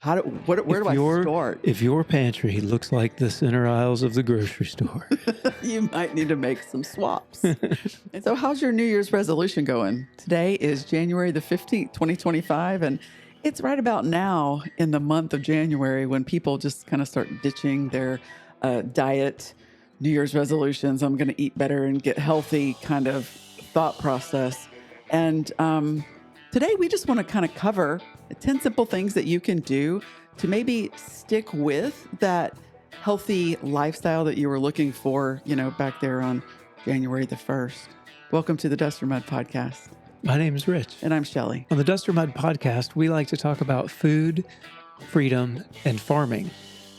Where do I start? If your pantry looks like the center aisles of the grocery store, You might need to make some swaps. And so how's your New Year's resolution going? Today is January the 15th, 2025, and it's right about now in the month of January when people just kind of start ditching their diet, New Year's resolutions. I'm going to eat better and get healthy kind of thought process. And today we just want to kind of cover 10 simple things that you can do to maybe stick with that healthy lifestyle that you were looking for, back there on January the 1st. Welcome to the Dust or Mud Podcast. my name is Rich. And I'm Shelly. On the Dust or Mud Podcast, we like to talk about food, freedom, and farming.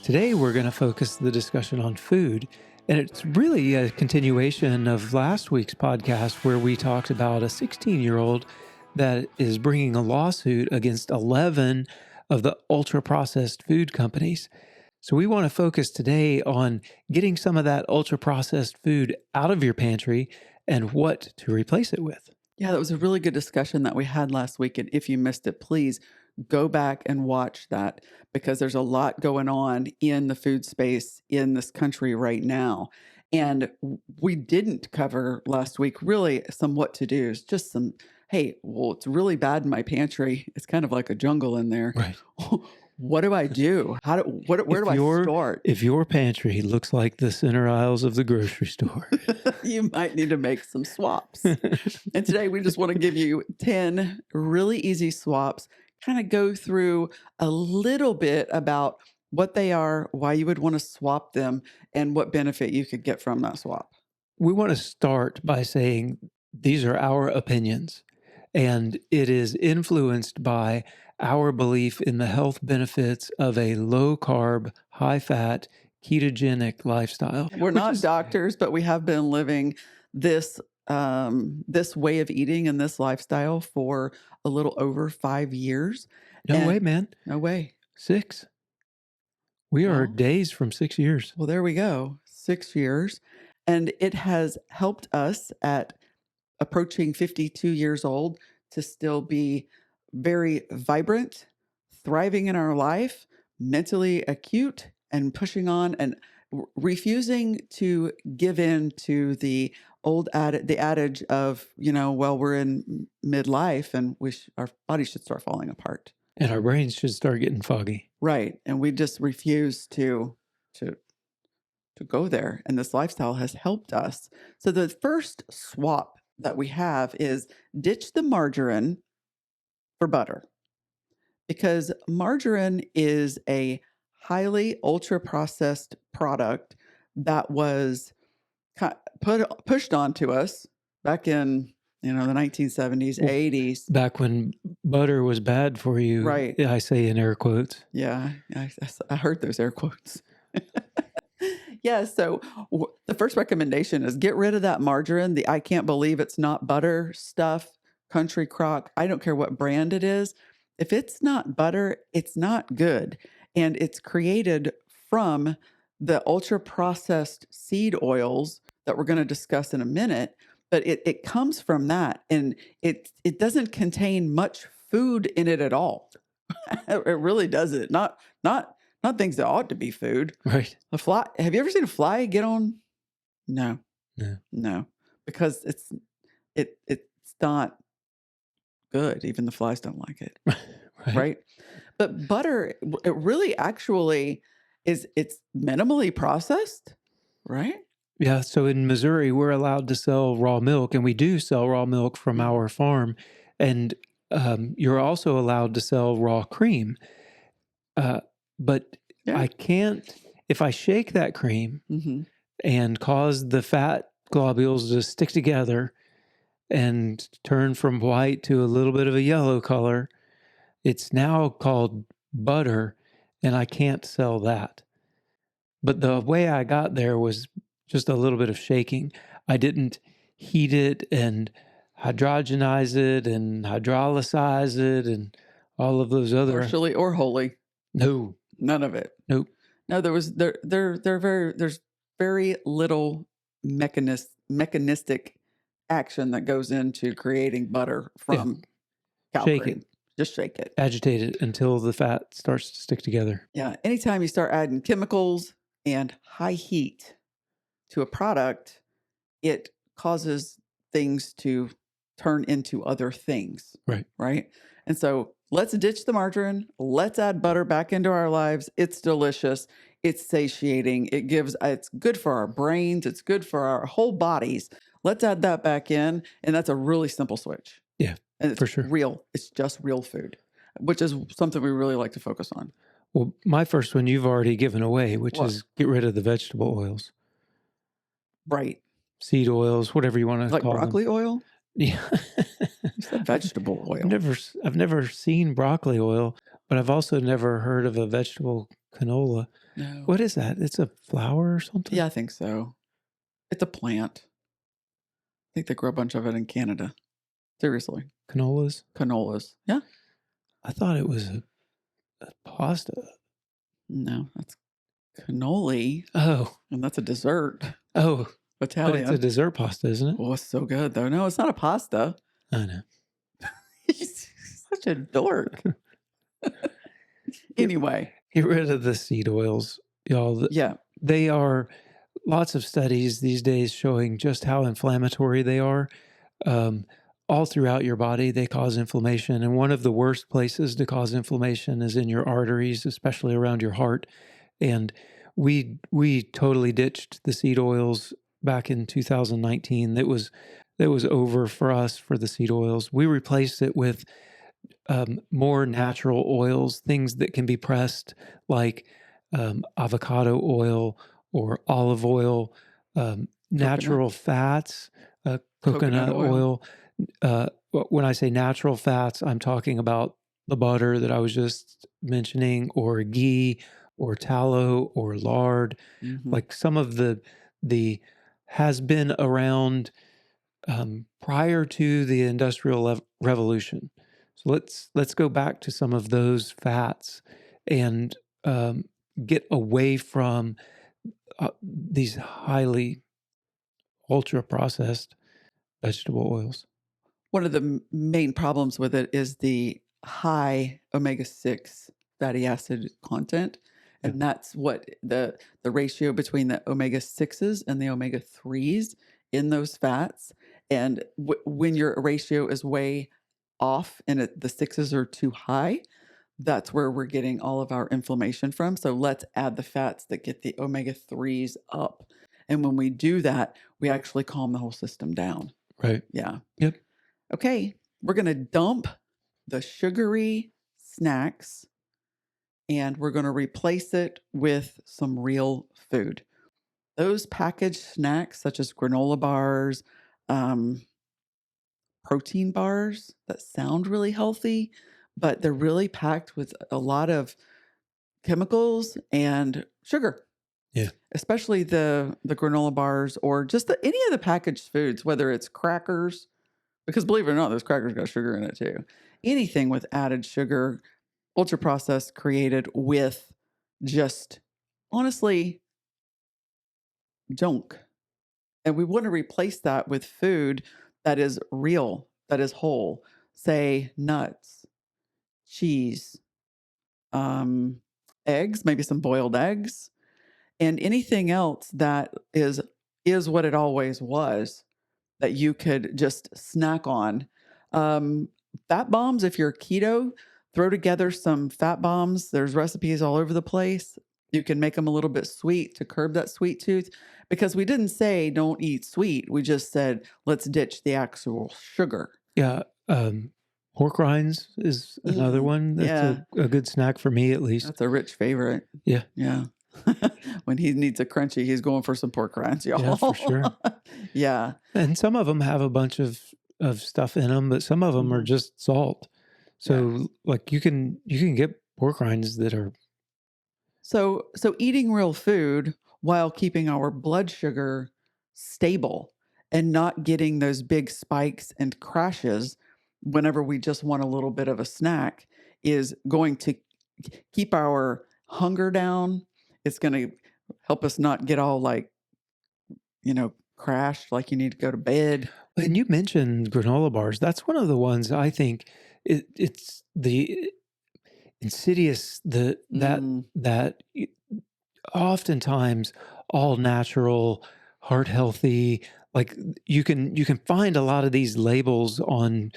Today, we're going to focus the discussion on food. And it's really a continuation of last week's podcast where we talked about a 16-year-old that is bringing a lawsuit against 11 of the ultra-processed food companies. So we want to focus today on getting some of that ultra-processed food out of your pantry and what to replace it with. Yeah, that was a really good discussion that we had last week. And if you missed it, please go back and watch that because there's a lot going on in the food space in this country right now. And we didn't cover last week really some what to do. It's just some, hey, well, it's really bad in my pantry. It's kind of like a jungle in there. Right. What do I do? Where do I start? If your pantry looks like the center aisles of the grocery store, you might need to make some swaps. And today we just want to give you 10 really easy swaps, kind of go through a little bit about what they are, why you would want to swap them, and what benefit you could get from that swap. we want to start by saying these are our opinions, and it is influenced by our belief in the health benefits of a low-carb, high-fat, ketogenic lifestyle. We're not doctors, but we have been living this way of eating and this lifestyle for a little over 5 years. No way, man. No way. 6. We are Well, days from 6 years. Well, there we go. 6 years. And it has helped us at approaching 52 years old to still be very vibrant, thriving in our life, mentally acute, and pushing on and refusing to give in to the the adage of, well, we're in midlife and our bodies should start falling apart. And our brains should start getting foggy. Right. And we just refuse to go there. And this lifestyle has helped us. So the first swap that we have is ditch the margarine for butter, because margarine is a highly ultra processed product that was pushed onto us back in the 1970s, 80s. Back when butter was bad for you. Right. I say in air quotes. Yeah, I heard those air quotes. Yeah, so the first recommendation is get rid of that margarine, the I can't believe it's not butter stuff, country crock. I don't care what brand it is. If it's not butter, it's not good. And it's created from the ultra processed seed oils that we're going to discuss in a minute. But it comes from that. And it doesn't contain much food in it at all. It really doesn't. Not things that ought to be food. Right. A fly. Have you ever seen a fly get on? No, because it's not good. Even the flies don't like it. Right. But butter, it really actually it's minimally processed, right? Yeah. So in Missouri, we're allowed to sell raw milk, and we do sell raw milk from our farm. And you're also allowed to sell raw cream. But Yeah. I can't, if I shake that cream Mm-hmm. and cause the fat globules to stick together and turn from white to a little bit of a yellow color, it's now called butter, and I can't sell that. But the way I got there was just a little bit of shaking. I didn't heat it and hydrogenize it and hydrolysize it and all of those other. Partially or wholly. No. None of it. Nope. No, there's very little mechanistic action that goes into creating butter from cow Shake cream. it. Just shake it. Agitate it until the fat starts to stick together. Yeah. Anytime you start adding chemicals and high heat to a product, it causes things to turn into other things. Right. Right. And so let's ditch the margarine. Let's add butter back into our lives. It's delicious. It's satiating. It's good for our brains. It's good for our whole bodies. Let's add that back in. And that's a really simple switch. Yeah, And it's for sure. real. It's just real food, which is something we really like to focus on. Well, my first one you've already given away, which What? is get rid of the vegetable oils, Right. seed oils, whatever you want to Like call broccoli oil? them. Yeah. You said vegetable oil. I've never seen broccoli oil, but I've also never heard of a vegetable canola. No. What is that? It's a flower or something? Yeah, I think so. It's a plant. I think they grow a bunch of it in Canada. Seriously. Canolas? Canolas. Yeah. I thought it was a pasta. No, that's cannoli. Oh. And that's a dessert. Oh. But Italian. it's a dessert pasta, isn't it? Oh, it's so good though. No, it's not a pasta. I know. He's such a dork. Anyway. Get rid of the seed oils, y'all. Yeah. They are lots of studies these days showing just how inflammatory they are. All throughout your body, they cause inflammation. And one of the worst places to cause inflammation is in your arteries, especially around your heart. And we totally ditched the seed oils back in 2019. That was over for us for the seed oils. We replaced it with more natural oils, things that can be pressed, like avocado oil or olive oil, natural fats, coconut oil. When I say natural fats, I'm talking about the butter that I was just mentioning, or ghee, or tallow, or lard. Mm-hmm. Like some of the has been around prior to the Industrial Revolution. So let's go back to some of those fats and get away from these highly ultra processed vegetable oils. One of the main problems with it is the high omega-6 fatty acid content. And that's what the ratio between the omega-6s and the omega-3s in those fats. And when your ratio is way off and the 6s are too high, that's where we're getting all of our inflammation from. So let's add the fats that get the omega-3s up. And when we do that, we actually calm the whole system down. Right. Yeah. Yep. Okay. We're going to dump the sugary snacks and we're going to replace it with some real food. Those packaged snacks, such as granola bars, protein bars that sound really healthy, but they're really packed with a lot of chemicals and sugar. Yeah. Especially the granola bars or just any of the packaged foods, whether it's crackers, because believe it or not, those crackers got sugar in it too. Anything with added sugar, ultra processed, created with just honestly junk. And we want to replace that with food that is real, that is whole. Say nuts, cheese, eggs, maybe some boiled eggs, and anything else that is what it always was that you could just snack on. Fat bombs, if you're keto, throw together some fat bombs. There's recipes all over the place. You can make them a little bit sweet to curb that sweet tooth, because we didn't say don't eat sweet. We just said let's ditch the actual sugar. Yeah. Pork rinds is another one. That's a good snack for me, at least. That's a Rich favorite. Yeah. Yeah. When he needs a crunchy, he's going for some pork rinds, y'all. Yeah, for sure. Yeah. And some of them have a bunch of stuff in them, but some of them are just salt. So like you can get pork rinds that are. So eating real food while keeping our blood sugar stable and not getting those big spikes and crashes whenever we just want a little bit of a snack is going to keep our hunger down. It's going to help us not get all crashed, like you need to go to bed. And you mentioned granola bars. That's one of the ones I think it's the insidious, Mm, that oftentimes all natural, heart healthy, like you can find a lot of these labels on,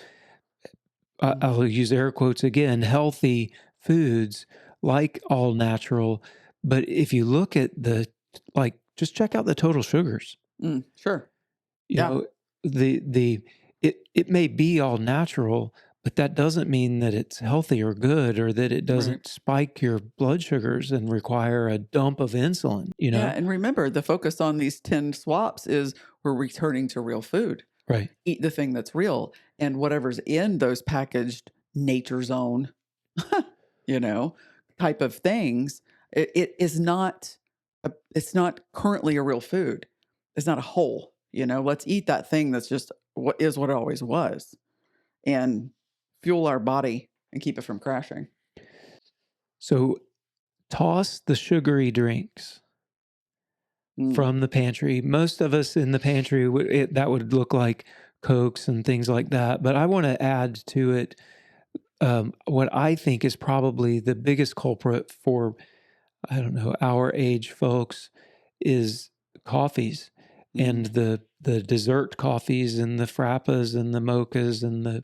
I'll mhm. use air quotes again, healthy foods, like all natural. But if you look at just check out the total sugars. Sure. You Yeah. know, it may be all natural, but that doesn't mean that it's healthy or good, or that it Right. doesn't spike your blood sugars and require a dump of insulin, you Yeah. know? And remember, the focus on these 10 swaps is we're returning to real food. Right. Eat the thing that's real, and whatever's in those packaged nature's own, you know, type of things, it is not, it's not currently a real food. It's not a whole, let's eat that thing that's just what it always was and fuel our body and keep it from crashing. So toss the sugary drinks Mm, from the pantry. Most of us in the pantry, that would look like Cokes and things like that. But I want to add to it what I think is probably the biggest culprit for, I don't know, our age folks is coffees, mhm, and the dessert coffees and the frappas and the mochas and the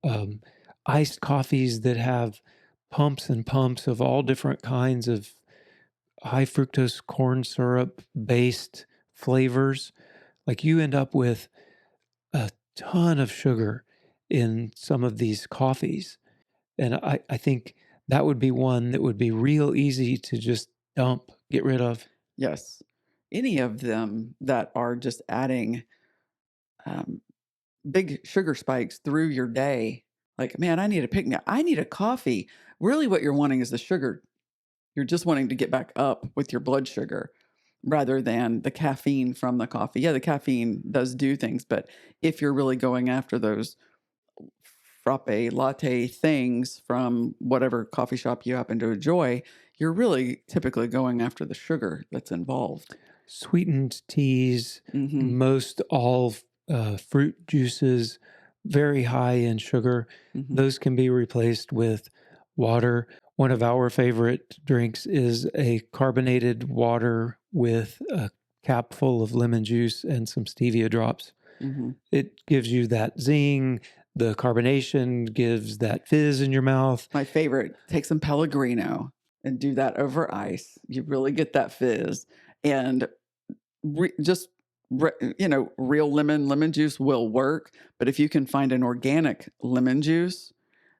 um, iced coffees that have pumps and pumps of all different kinds of high fructose corn syrup based flavors. Like you end up with a ton of sugar in some of these coffees. And I think that would be one that would be real easy to just dump, get rid of. yes. Any of them that are just adding um, big sugar spikes through your day. Like, man, I need a pick me. I need a coffee. Really, what you're wanting is the sugar. You're just wanting to get back up with your blood sugar rather than the caffeine from the coffee. Yeah, the caffeine does do things, but if you're really going after those frappe latte things from whatever coffee shop you happen to enjoy, you're really typically going after the sugar that's involved. Sweetened teas, Hmm. most all fruit juices, very high in sugar. Hmm. Those can be replaced with water. One of our favorite drinks is a carbonated water with a cap full of lemon juice and some stevia drops. Hmm. It gives you that zing. The carbonation gives that fizz in your mouth. My favorite, take some Pellegrino and do that over ice. You really get that fizz. And just, real lemon juice will work. But if you can find an organic lemon juice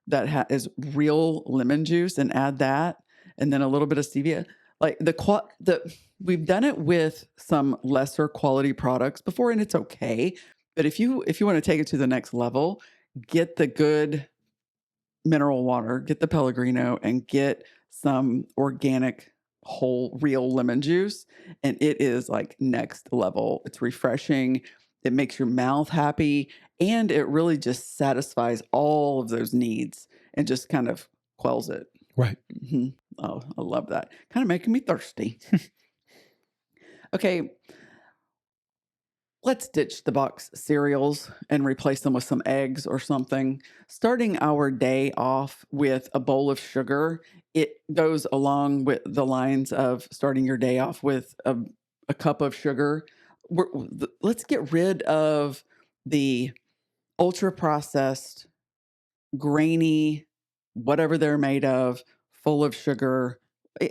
that is real lemon juice and add that, and then a little bit of stevia, like we've done it with some lesser quality products before, and it's okay. But if you want to take it to the next level, get the good mineral water, get the Pellegrino, and get some organic, whole, real lemon juice. And it is like next level. It's refreshing. It makes your mouth happy. And it really just satisfies all of those needs and just kind of quells it. Right. Hmm. Oh, I love that. Kind of making me thirsty. Okay, let's ditch the box cereals and replace them with some eggs or something. Starting our day off with a bowl of sugar, it goes along with the lines of starting your day off with a cup of sugar. Let's get rid of the ultra processed, grainy, whatever they're made of, full of sugar.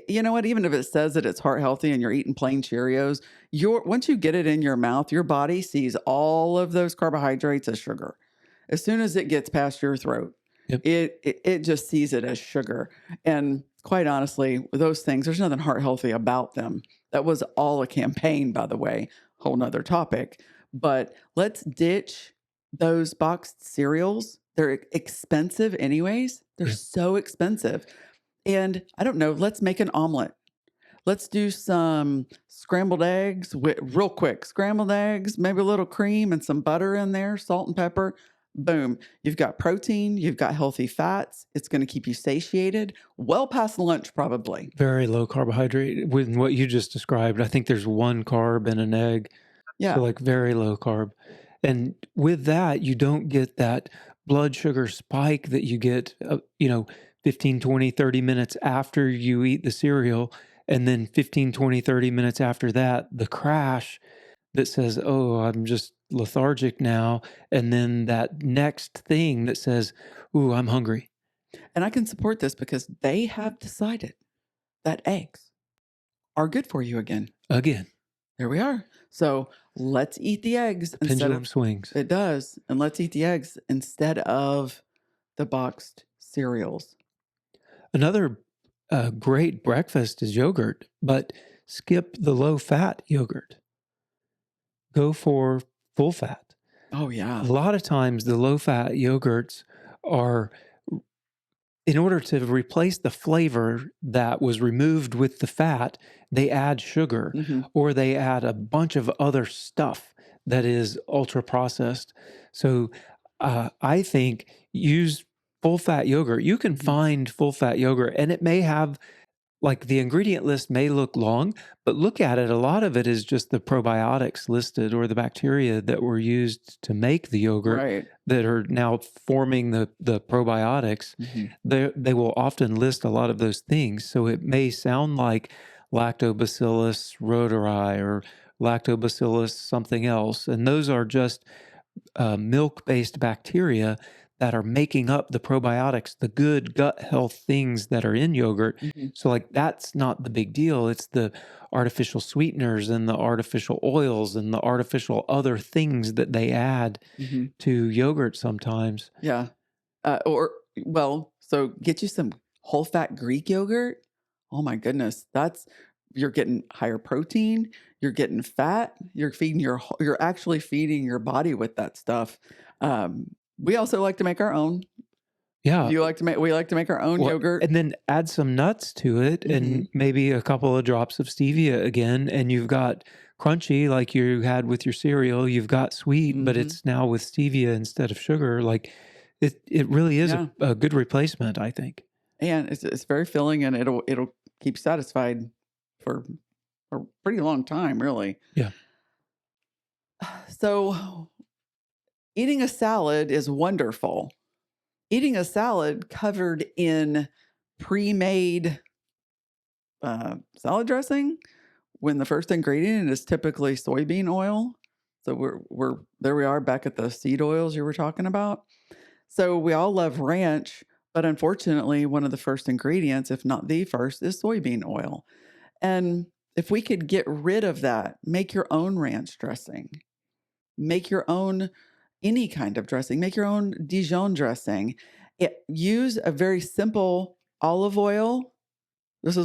You know what? Even if it says that it's heart healthy and you're eating plain Cheerios, once you get it in your mouth, your body sees all of those carbohydrates as sugar. As soon as it gets past your throat, Yep. it just sees it as sugar. And quite honestly, with those things, there's nothing heart healthy about them. That was all a campaign, by the way, whole nother topic. But let's ditch those boxed cereals. They're expensive anyways. They're Yeah. so expensive. And I don't know, let's make an omelet. Let's do some scrambled eggs real quick. Scrambled eggs, maybe a little cream and some butter in there, salt and pepper. Boom. You've got protein, you've got healthy fats. It's going to keep you satiated well past lunch, probably. Very low carbohydrate. With what you just described, I think there's one carb in an egg. So Yeah. like very low carb. And with that, you don't get that blood sugar spike that you get, 15, 20, 30 minutes after you eat the cereal. And then 15, 20, 30 minutes after that, the crash that says, oh, I'm just lethargic now. And then that next thing that says, ooh, I'm hungry. And I can support this because they have decided that eggs are good for you again. Again, There we are. So let's eat the eggs instead pendulum of swings. it does. And let's eat the eggs instead of the boxed cereals. Another great breakfast is yogurt, but skip the low fat yogurt. Go for full fat. Oh, yeah. A lot of times the low fat yogurts are, in order to replace the flavor that was removed with the fat, they add sugar Mhm. or they add a bunch of other stuff that is ultra processed. So I think use full fat yogurt. You can Mhm. find full fat yogurt and it may have, like, the ingredient list may look long, but look at it. A lot of it is just the probiotics listed or the bacteria that were used to make the yogurt Right. that are now forming the probiotics. Mhm. They will often list a lot of those things. So it may sound like Lactobacillus rhodori or Lactobacillus something else. And those are just milk-based bacteria that are making up the probiotics, the good gut health things that are in yogurt. Mhm. So, like, that's not the big deal. It's the artificial sweeteners and the artificial oils and the artificial other things that they add Mhm. to yogurt sometimes. Yeah. So get you some whole fat Greek yogurt. Oh my goodness. You're getting higher protein, you're getting fat, you're actually feeding your body with that stuff. We also like to make our own. Yeah. We like to make our own Well, yogurt. and then add some nuts to it Mhm. and maybe a couple of drops of stevia again. And you've got crunchy like you had with your cereal. You've got sweet, but Mhm. it's now with stevia instead of sugar. Like it really is Yeah. a good replacement, I think. And it's very filling and it'll keep satisfied for a pretty long time, really. Yeah. So eating a salad is wonderful. Eating a salad covered in pre-made salad dressing when the first ingredient is typically soybean oil. So we're there we are back at the seed oils you were talking about. So we all love ranch, but unfortunately one of the first ingredients, if not the first, is soybean oil. And if we could get rid of that, make your own ranch dressing, make your own any kind of dressing, make your own Dijon dressing. Use a very simple olive oil.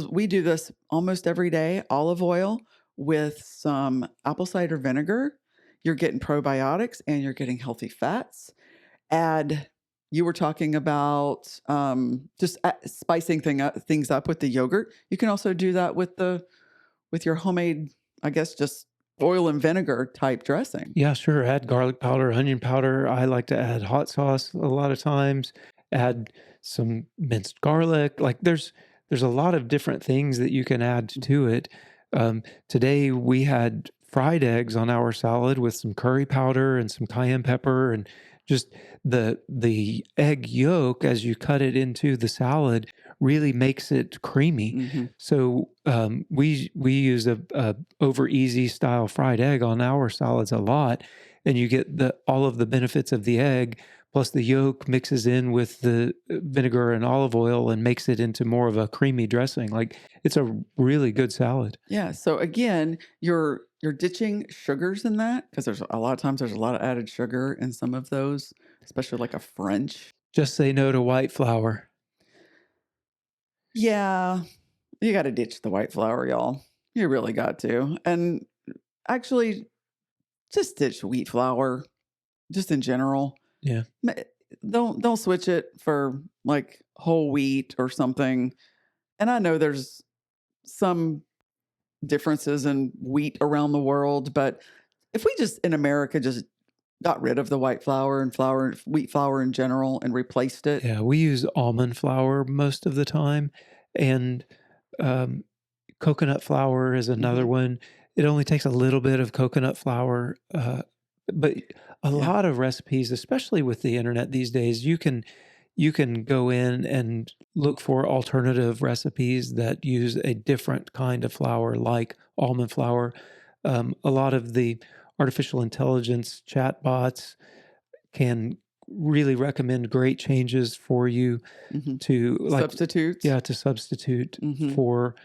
We do this almost every day, olive oil with some apple cider vinegar. You're getting probiotics and you're getting healthy fats. You were talking about just spicing things up with the yogurt. You can also do that with your homemade, I guess, just oil and vinegar type dressing. Yeah, sure. Add garlic powder, onion powder. I like to add hot sauce a lot of times. Add some minced garlic. Like there's a lot of different things that you can add to it. Today we had fried eggs on our salad with some curry powder and some cayenne pepper and just the egg yolk as you cut it into the salad really makes it creamy. Hmm. So we use a over easy style fried egg on our salads a lot, and you get all of the benefits of the egg plus the yolk mixes in with the vinegar and olive oil and makes it into more of a creamy dressing. Like it's a really good salad. Yeah. So again, you're ditching sugars in that because there's a lot of times there's a lot of added sugar in some of those, especially like a French. Just say no to white flour. Yeah, you got to ditch the white flour, y'all. You really got to. And actually, just ditch wheat flour, just in general. Yeah. Ma- don't switch it for like whole wheat or something. And I know there's some differences in wheat around the world, but if we just in America just got rid of the white flour and wheat flour in general and replaced it. Yeah, we use almond flour most of the time, and um, coconut flour is another Mhm. one. It only takes a little bit of coconut flour, But a Yeah. lot of recipes, especially with the internet these days, you can go in and look for alternative recipes that use a different kind of flour, like almond flour. A lot of the artificial intelligence chatbots can really recommend great changes for you Hmm. to like, Substitutes. yeah, to substitute Hmm. for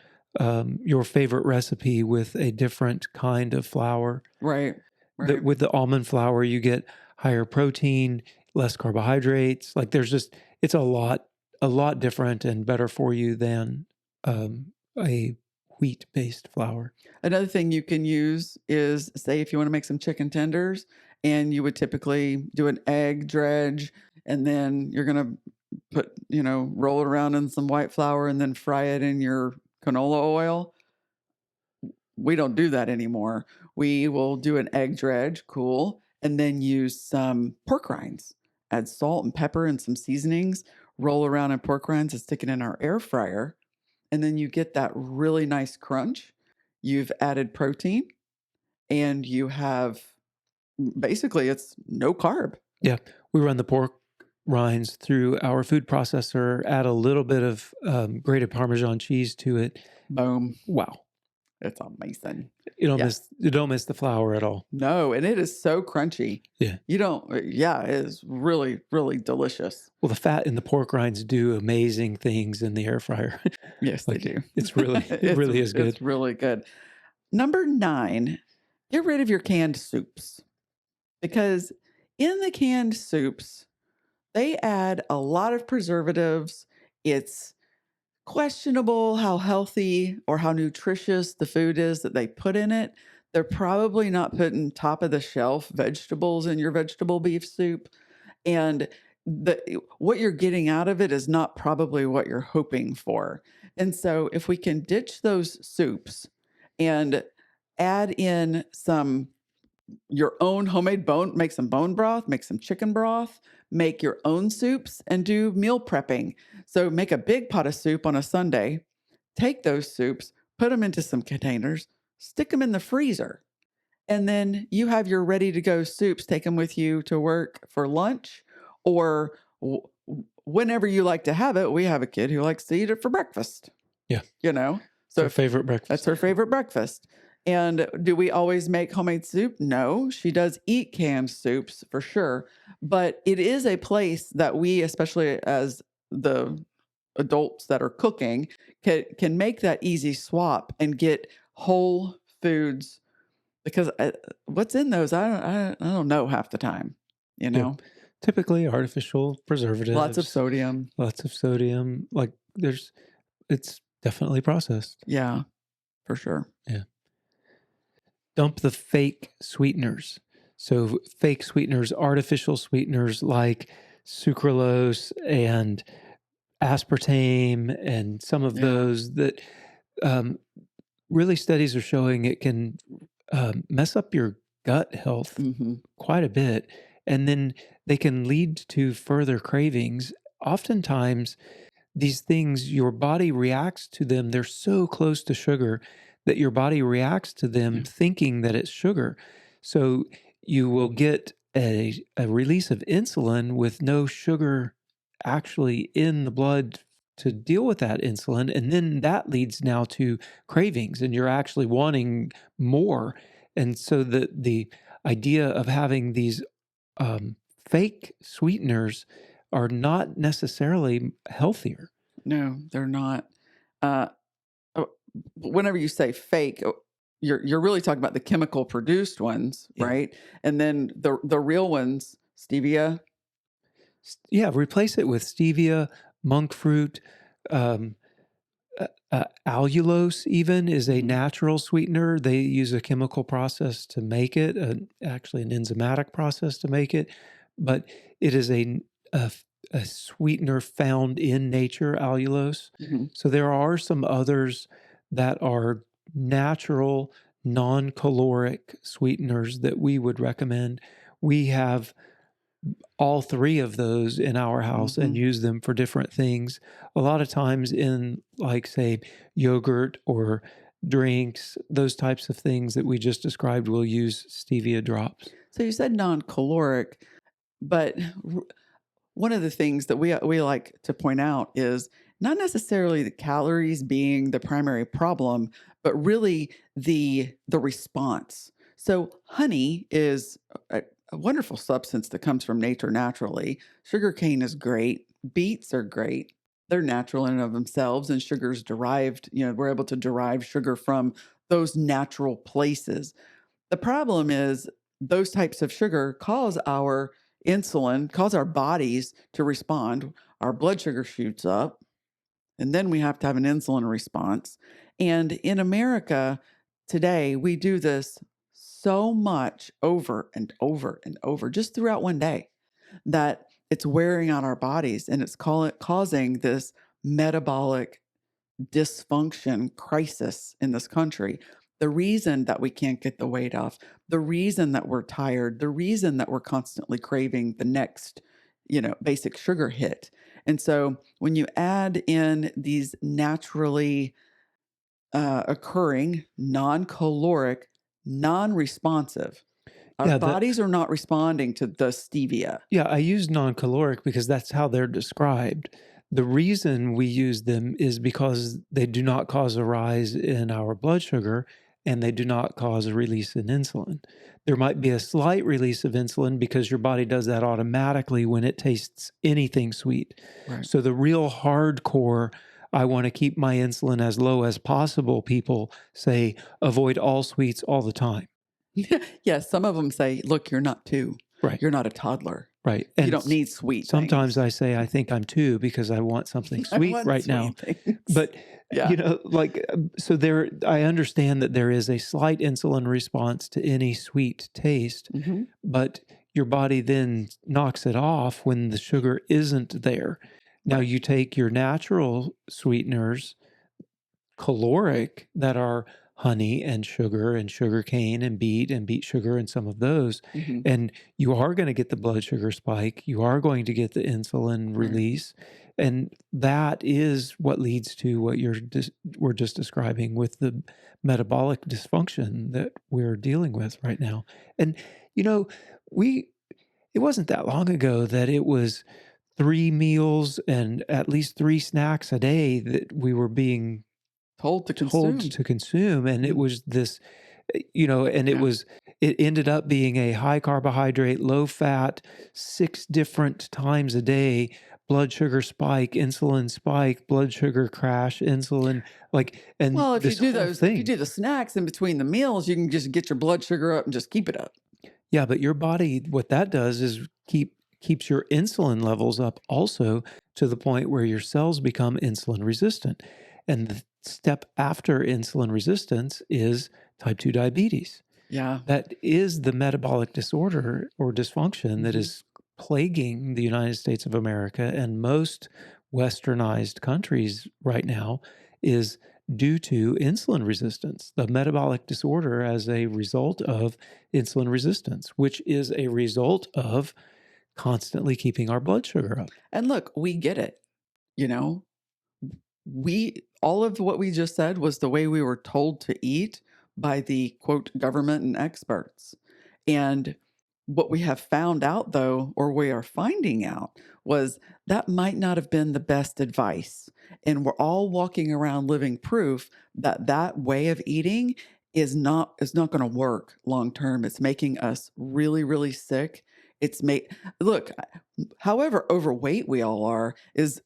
your favorite recipe with a different kind of flour. Right. Right. With the almond flour, you get higher protein, less carbohydrates. Like it's a lot different and better for you than a wheat-based flour. Another thing you can use is, say, if you want to make some chicken tenders, and you would typically do an egg dredge, and then you're going to roll it around in some white flour and then fry it in your canola oil. We don't do that anymore. We will do an egg dredge, cool, and then use some pork rinds. Add salt and pepper and some seasonings, roll around in pork rinds and stick it in our air fryer. And then you get that really nice crunch. You've added protein and you have basically it's no carb. Yeah, we run the pork rinds through our food processor, add a little bit of grated Parmesan cheese to it. Boom. Wow. It's amazing. You don't miss the flour at all. No, and it is so crunchy. Yeah. You don't, yeah, it is really, really delicious. Well, the fat in the pork rinds do amazing things in the air fryer. Yes, Like, they do. it really is good. It's really good. Number 9, get rid of your canned soups, because in the canned soups, they add a lot of preservatives. It's questionable how healthy or how nutritious the food is that they put in it. They're probably not putting top of the shelf vegetables in your vegetable beef soup. And what you're getting out of it is not probably what you're hoping for. And so if we can ditch those soups and add in some your own homemade make some bone broth, make some chicken broth, make your own soups, and do meal prepping. So make a big pot of soup on a Sunday, take those soups, put them into some containers, stick them in the freezer, and then you have your ready to go soups. Take them with you to work for lunch or whenever you like to have it. We have a kid who likes to eat it for breakfast. Yeah. So Her favorite breakfast. that's her favorite breakfast. And do we always make homemade soup? No, she does eat canned soups for sure. But it is a place that we, especially as the adults that are cooking, can make that easy swap and get whole foods, because what's in those, I don't know half the time, Yeah. Typically artificial preservatives. Lots of sodium. Like it's definitely processed. Yeah, for sure. Yeah. Dump the fake sweeteners. So fake sweeteners, artificial sweeteners like sucralose and aspartame and some of those that really studies are showing it can mess up your gut health quite a bit. And then they can lead to further cravings. Oftentimes, these things, your body reacts to them. They're so close to sugar that your body reacts to them thinking that it's sugar. So you will get a release of insulin with no sugar actually in the blood to deal with that insulin. And then that leads now to cravings and you're actually wanting more. And so the idea of having these fake sweeteners are not necessarily healthier. No, they're not. Whenever you say fake, you're really talking about the chemical produced ones, right? And then the real ones, stevia. Yeah, replace it with stevia, monk fruit, allulose even is a natural sweetener. They use a chemical process to make it, actually an enzymatic process to make it, but it is a sweetener found in nature, allulose. So there are some others that are natural, non-caloric sweeteners that we would recommend. We have all 3 of those in our house and use them for different things. A lot of times in, like, say, yogurt or drinks, those types of things that we just described will use stevia drops. So you said non-caloric, but one of the things that we like to point out is not necessarily the calories being the primary problem, but really the response. So honey is a wonderful substance that comes from nature naturally. Sugar cane is great. Beets are great. They're natural in and of themselves, and sugar's derived. We're able to derive sugar from those natural places. The problem is those types of sugar cause our insulin, cause our bodies to respond. Our blood sugar shoots up, and then we have to have an insulin response. And in America today, we do this so much over and over and over just throughout one day that it's wearing out our bodies, and it's causing this metabolic dysfunction crisis in this country. The reason that we can't get the weight off, the reason that we're tired, the reason that we're constantly craving the next, basic sugar hit. And so when you add in these naturally occurring, non-caloric, non-responsive, our Yeah, bodies are not responding to the stevia. yeah, I use non-caloric because that's how they're described. The reason we use them is because they do not cause a rise in our blood sugar and they do not cause a release in insulin. There might be a slight release of insulin because your body does that automatically when it tastes anything sweet. Right. So the real hardcore, I want to keep my insulin as low as possible, people say avoid all sweets all the time. Yes, some of them say, look, you're not two. Right. You're not a toddler. Right. You And don't need sweet sometimes things. I say, I think I'm two because I want something I sweet want right sweet now. things. But, Yeah. so there, I understand that there is a slight insulin response to any sweet taste, Mhm. but your body then knocks it off when the sugar isn't there. Now, Right. you take your natural sweeteners, caloric, that are honey and sugar cane and beet sugar and some of those, Mhm. and you are going to get the blood sugar spike, you are going to get the insulin Right. release, and that is what leads to what we're just describing with the metabolic dysfunction that we're dealing with right now. And you know we it wasn't that long ago that it was 3 meals and at least 3 snacks a day that we were being Told to told consume. to consume, and it Mhm. was this, and Yeah. it ended up being a high carbohydrate, low fat, 6 different times a day, blood sugar spike, insulin spike, blood sugar crash, insulin, and Well, this whole if you thing. do the snacks in between the meals, you can just get your blood sugar up and just keep it up. Yeah, but your body, what that does is keeps your insulin levels up also, to the point where your cells become insulin resistant. And the step after insulin resistance is type 2 diabetes. Yeah. That is the metabolic disorder or dysfunction that Mhm. is plaguing the United States of America and most westernized countries right now, is due to insulin resistance, the metabolic disorder as a result of insulin resistance, which is a result of constantly keeping our blood sugar up. And look, we get it. You know, we all of what we just said was the way we were told to eat by the quote government and experts. And what we have found out, though, or we are finding out, was that might not have been the best advice. And we're all walking around living proof that that way of eating is not going to work long term. It's making us really, really sick. It's make look, however overweight we all are, is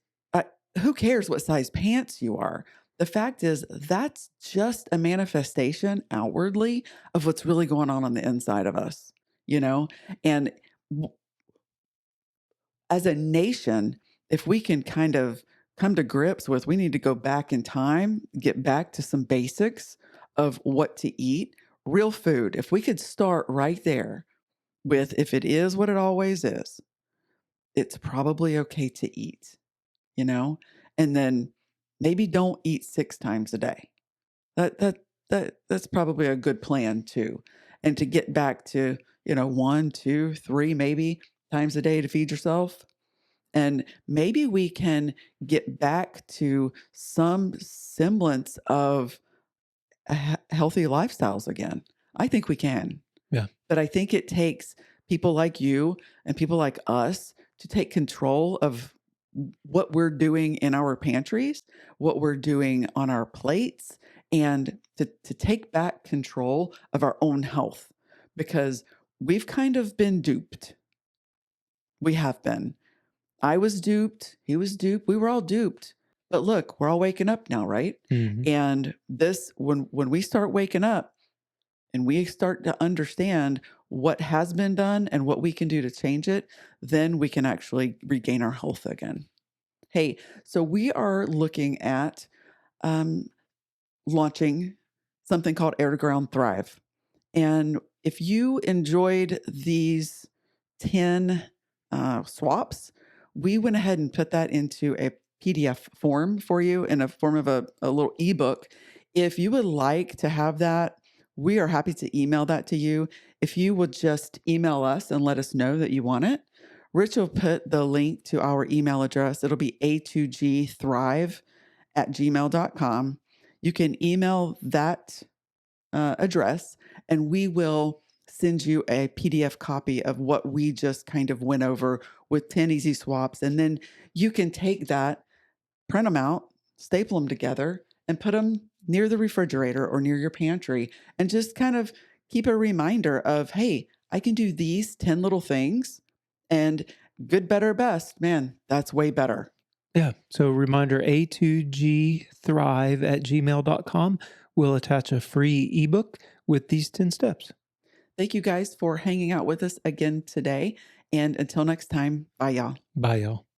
who cares what size pants you are? The fact is, that's just a manifestation outwardly of what's really going on the inside of us, you know? And w- as a nation, if we can kind of come to grips with, we need to go back in time, get back to some basics of what to eat, real food. If we could start right there with, if it is what it always is, it's probably okay to eat, you know? And then maybe don't eat 6 times a day. That's probably a good plan too. And to get back to, 1, 2, 3 maybe times a day to feed yourself. And maybe we can get back to some semblance of healthy lifestyles again. I think we can. Yeah. But I think it takes people like you and people like us to take control of what we're doing in our pantries, what we're doing on our plates, and to take back control of our own health because we've kind of been duped. We have been. I was duped. He was duped. We were all duped. But look, we're all waking up now, right? Hmm. And this, when we start waking up and we start to understand what has been done and what we can do to change it, then we can actually regain our health again. Hey, so we are looking at um, launching something called Air2Ground Thrive. And if you enjoyed these 10 swaps, we went ahead and put that into a PDF form for you in a form of a little ebook. If you would like to have that, we are happy to email that to you. If you would just email us and let us know that you want it, Rich will put the link to our email address. It'll be a2gthrive@gmail.com. You can email that address, and we will send you a PDF copy of what we just kind of went over with 10 easy swaps. And then you can take that, print them out, staple them together, and put them near the refrigerator or near your pantry and just kind of keep a reminder of, hey, I can do these 10 little things and good, better, best. Man, that's way better. Yeah. So reminder, a2gthrive@gmail.com will attach a free ebook with these 10 steps. Thank you guys for hanging out with us again today. And until next time, bye, y'all. Bye, y'all.